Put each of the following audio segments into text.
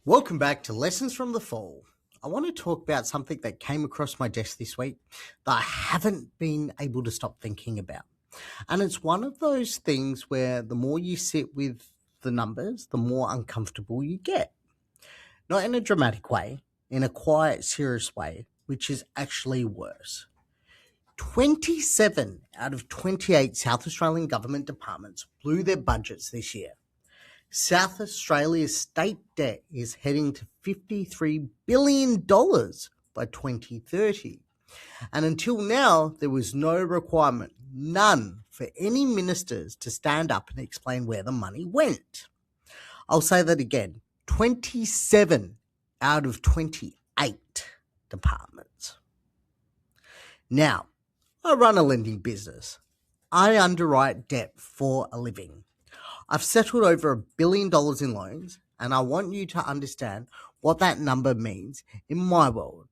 Welcome back to Lessons from the Fall. I want to talk about something that came across my desk this week that I haven't been able to stop thinking about. And it's one of those things where the more you sit with the numbers, the more uncomfortable you get. Not in a dramatic way, in a quiet, serious way, which is actually worse. 27 out of 28 South Australian government departments blew their budgets this year. South Australia's state debt is heading to $53 billion by 2030. And until now, there was no requirement, none, for any ministers to stand up and explain where the money went. I'll say that again, 27 out of 28 departments. Now, I run a lending business. I underwrite debt for a living. I've settled over $1 billion in loans, and I want you to understand what that number means in my world.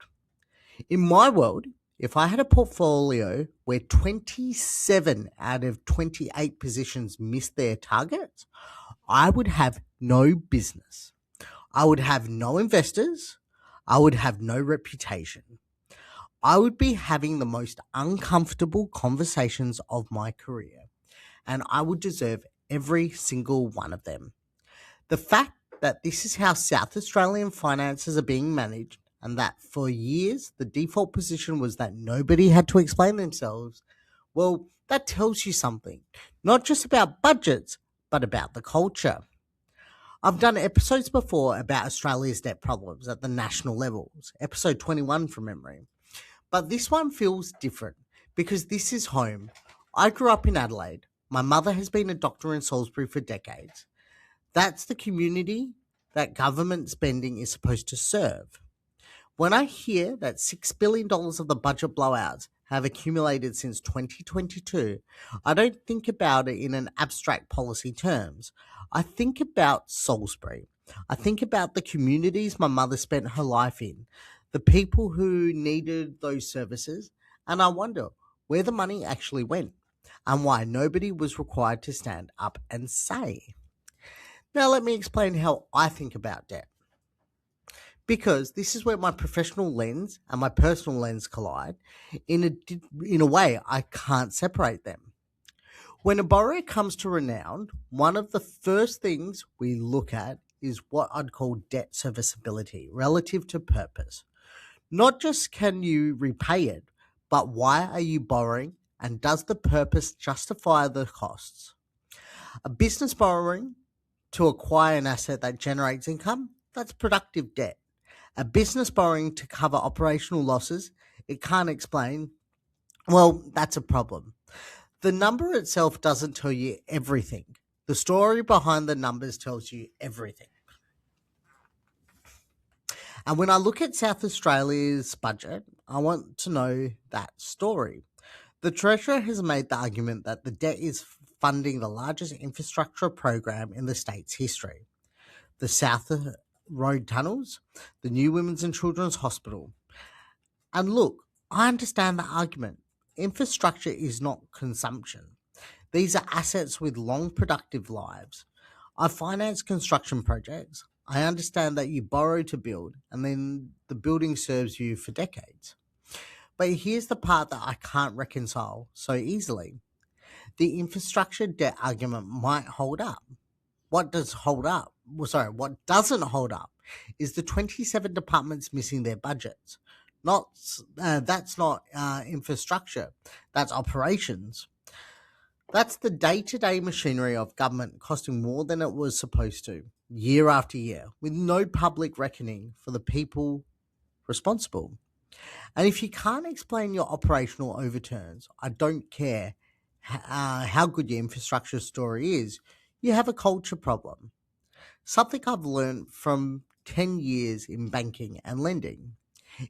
In my world, if I had a portfolio where 27 out of 28 positions missed their targets, I would have no business. I would have no investors. I would have no reputation. I would be having the most uncomfortable conversations of my career, and I would deserve every single one of them. The fact that this is how South Australian finances are being managed, and that for years the default position was that nobody had to explain themselves, well, that tells you something, not just about budgets, but about the culture. I've done episodes before about Australia's debt problems at the national levels, episode 21 from memory. But this one feels different because this is home. I grew up in Adelaide. My mother has been a doctor in Salisbury for decades. That's the community that government spending is supposed to serve. When I hear that $6 billion of the budget blowouts have accumulated since 2022, I don't think about it in an abstract policy terms. I think about Salisbury. I think about the communities my mother spent her life in, the people who needed those services, and I wonder where the money actually went and why nobody was required to stand up and say. Now, let me explain how I think about debt. Because this is where my professional lens and my personal lens collide. In a way, I can't separate them. When a borrower comes to Renown, one of the first things we look at is what I'd call debt serviceability relative to purpose. Not just can you repay it, but why are you borrowing and does the purpose justify the costs? A business borrowing to acquire an asset that generates income, that's productive debt. A business borrowing to cover operational losses it can't explain, well, that's a problem. The number itself doesn't tell you everything. The story behind the numbers tells you everything. And when I look at South Australia's budget, I want to know that story. The Treasurer has made the argument that the debt is funding the largest infrastructure program in the state's history. The South Road tunnels, the new Women's and Children's Hospital. And look, I understand the argument. Infrastructure is not consumption. These are assets with long productive lives. I finance construction projects. I understand that you borrow to build and then the building serves you for decades. But here's the part that I can't reconcile so easily. The infrastructure debt argument might hold up. What doesn't hold up is the 27 departments missing their budgets. That's not infrastructure, that's operations. That's the day-to-day machinery of government costing more than it was supposed to, year after year, with no public reckoning for the people responsible. And if you can't explain your operational overturns, I don't care how good your infrastructure story is, you have a culture problem. Something I've learned from 10 years in banking and lending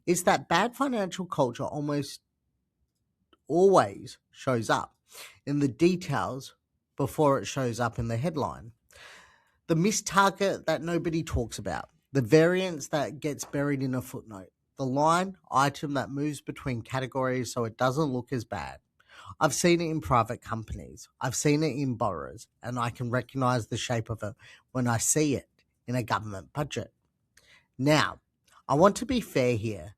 is that bad financial culture almost always shows up in the details before it shows up in the headline. The missed target that nobody talks about, the variance that gets buried in a footnote, the line item that moves between categories so it doesn't look as bad. I've seen it in private companies. I've seen it in borrowers, and I can recognize the shape of it when I see it in a government budget. Now, I want to be fair here.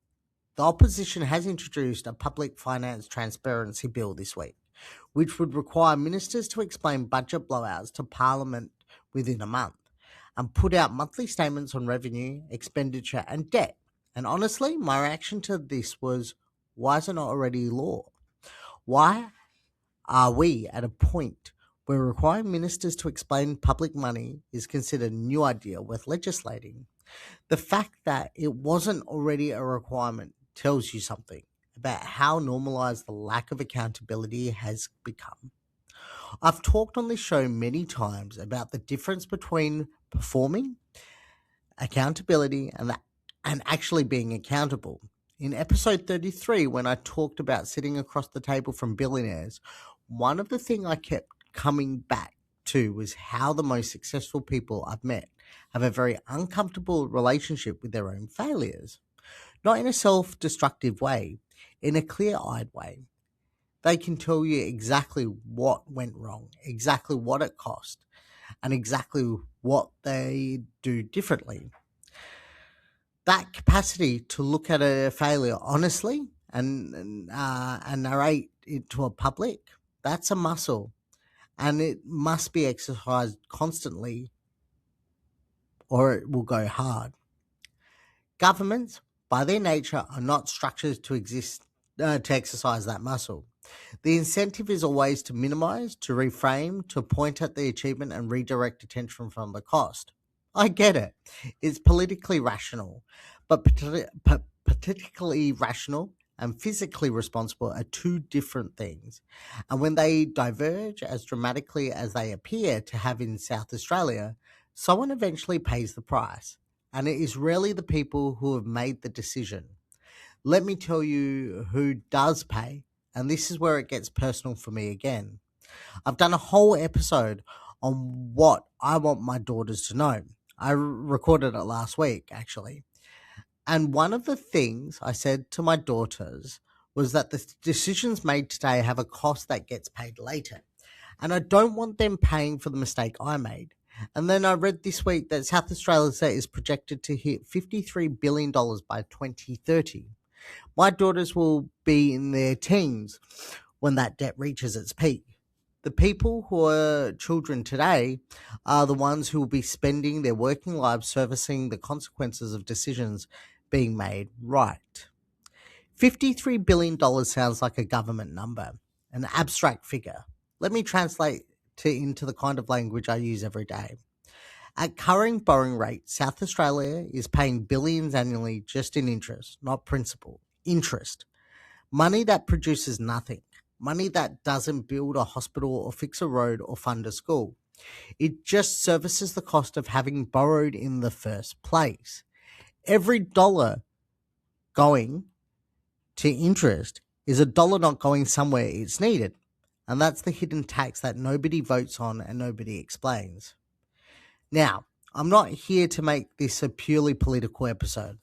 The opposition has introduced a public finance transparency bill this week, which would require ministers to explain budget blowouts to Parliament within a month and put out monthly statements on revenue, expenditure, and debt. And honestly, my reaction to this was, why is it not already law? Why are we at a point where requiring ministers to explain public money is considered a new idea worth legislating? The fact that it wasn't already a requirement tells you something about how normalized the lack of accountability has become. I've talked on this show many times about the difference between performing accountability and actually being accountable. In episode 33, when I talked about sitting across the table from billionaires, one of the things I kept coming back to was how the most successful people I've met have a very uncomfortable relationship with their own failures. Not in a self destructive way, in a clear eyed way. They can tell you exactly what went wrong, exactly what it cost, and exactly what they do differently. That capacity to look at a failure honestly and narrate it to a public, that's a muscle, and it must be exercised constantly or it will go hard. Governments, by their nature, are not structured to exercise that muscle. The incentive is always to minimize, to reframe, to point at the achievement and redirect attention from the cost. I get it. It's politically rational, but politically rational and physically responsible are two different things. And when they diverge as dramatically as they appear to have in South Australia, someone eventually pays the price. And it is rarely the people who have made the decision. Let me tell you who does pay, and this is where it gets personal for me again. I've done a whole episode on what I want my daughters to know. I recorded it last week, actually. And one of the things I said to my daughters was that the decisions made today have a cost that gets paid later. And I don't want them paying for the mistake I made. And then I read this week that South Australia is projected to hit $53 billion by 2030. My daughters will be in their teens when that debt reaches its peak. The people who are children today are the ones who will be spending their working lives servicing the consequences of decisions being made right. $53 billion sounds like a government number, an abstract figure. Let me translate it into the kind of language I use every day. At current borrowing rate, South Australia is paying billions annually just in interest, not principal. Interest. Money that produces nothing. Money that doesn't build a hospital or fix a road or fund a school. It just services the cost of having borrowed in the first place. Every dollar going to interest is a dollar not going somewhere it's needed. And that's the hidden tax that nobody votes on and nobody explains. Now, I'm not here to make this a purely political episode.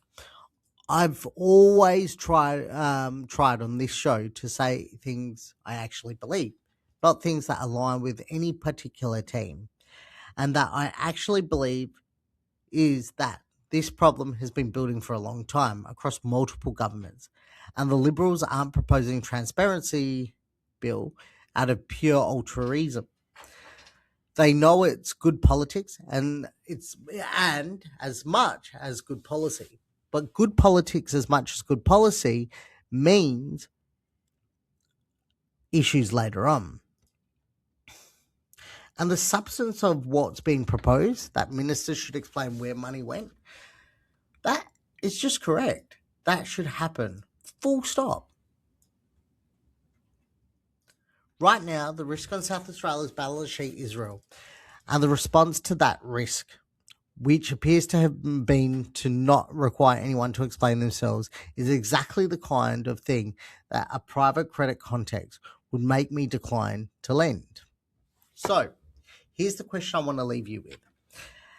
I've always tried on this show to say things I actually believe, not things that align with any particular team. And that I actually believe is that this problem has been building for a long time across multiple governments. And the Liberals aren't proposing transparency bill out of pure altruism. They know it's good politics and as much as good policy. But good politics as much as good policy means issues later on. And the substance of what's being proposed, that ministers should explain where money went, that is just correct. That should happen. Full stop. Right now, the risk on South Australia's balance sheet is real. And the response to that risk, which appears to have been to not require anyone to explain themselves, is exactly the kind of thing that a private credit context would make me decline to lend. So, here's the question I want to leave you with.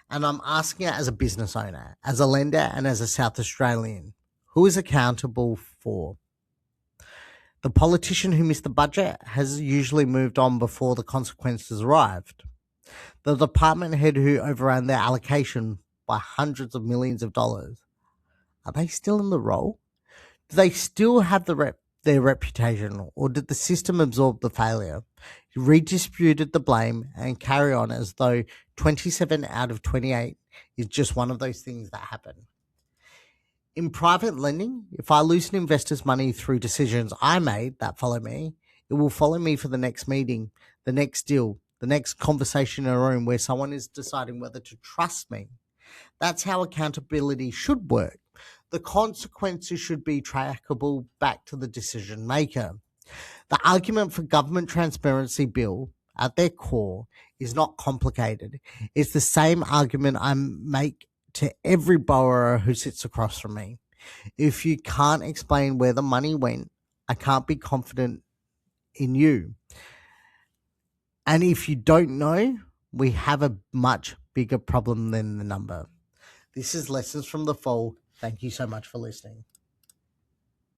And I'm asking it as a business owner, as a lender, and as a South Australian. Who is accountable for? The politician who missed the budget has usually moved on before the consequences arrived. The department head who overran their allocation by hundreds of millions of dollars Are they still in the role? Do they still have their reputation, or did the system absorb the failure, redistributed the blame, and carry on as though 27 out of 28 is just one of those things that happen? In private lending, if I lose an investor's money through decisions I made that follow me, it will follow me for the next meeting, the next deal, the next conversation in a room where someone is deciding whether to trust me. That's how accountability should work. The consequences should be trackable back to the decision maker. The argument for government transparency bill at their core is not complicated. It's the same argument I make to every borrower who sits across from me. If you can't explain where the money went, I can't be confident in you. And if you don't know, we have a much bigger problem than the number. This is Lessons from the Fall. Thank you so much for listening.